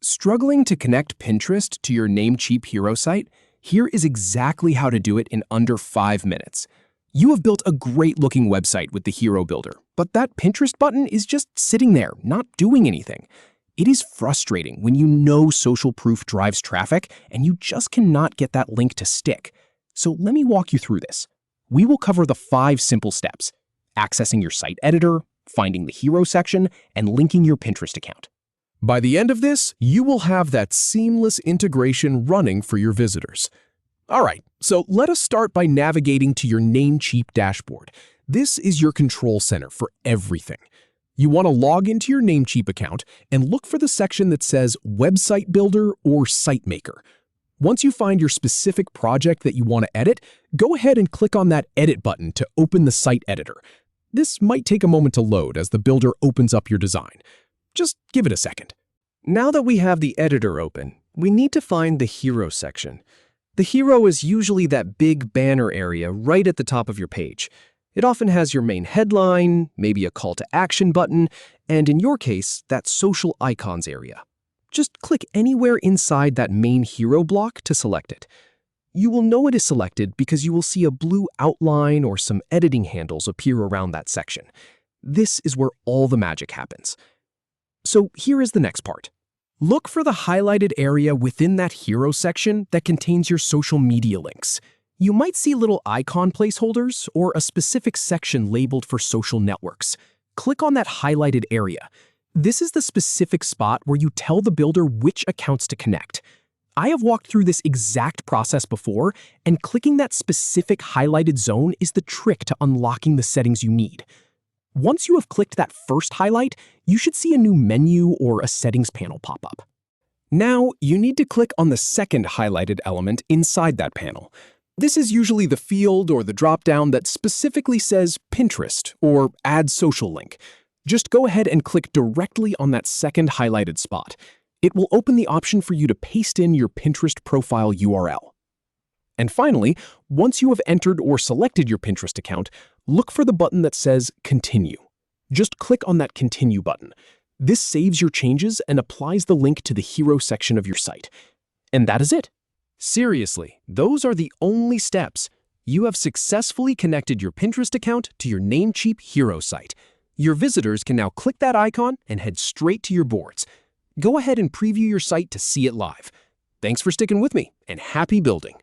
Struggling to connect Pinterest to your Namecheap hero site? Here is exactly how to do it in under 5 minutes. You have built a great-looking website with the Hero Builder, but that Pinterest button is just sitting there, not doing anything. It is frustrating when you know social proof drives traffic and you just cannot get that link to stick. So let me walk you through this. We will cover the 5 simple steps: accessing your site editor, finding the hero section, and linking your Pinterest account. By the end of this, you will have that seamless integration running for your visitors. All right, so let us start by navigating to your Namecheap dashboard. This is your control center for everything. You want to log into your Namecheap account and look for the section that says Website Builder or Site Maker. Once you find your specific project that you want to edit, go ahead and click on that Edit button to open the site editor. This might take a moment to load as the builder opens up your design. Just give it a second. Now that we have the editor open, we need to find the hero section. The hero is usually that big banner area right at the top of your page. It often has your main headline, maybe a call to action button, and in your case, that social icons area. Just click anywhere inside that main hero block to select it. You will know it is selected because you will see a blue outline or some editing handles appear around that section. This is where all the magic happens. So here is the next part. Look for the highlighted area within that hero section that contains your social media links. You might see little icon placeholders or a specific section labeled for social networks. Click on that highlighted area. This is the specific spot where you tell the builder which accounts to connect. I have walked through this exact process before, and clicking that specific highlighted zone is the trick to unlocking the settings you need. Once you have clicked that first highlight, you should see a new menu or a settings panel pop up. Now, you need to click on the second highlighted element inside that panel. This is usually the field or the drop-down that specifically says Pinterest or Add Social Link. Just go ahead and click directly on that second highlighted spot. It will open the option for you to paste in your Pinterest profile URL. And finally, once you have entered or selected your Pinterest account, look for the button that says Continue. Just click on that Continue button. This saves your changes and applies the link to the hero section of your site. And that is it. Seriously, those are the only steps. You have successfully connected your Pinterest account to your Namecheap hero site. Your visitors can now click that icon and head straight to your boards. Go ahead and preview your site to see it live. Thanks for sticking with me, and happy building!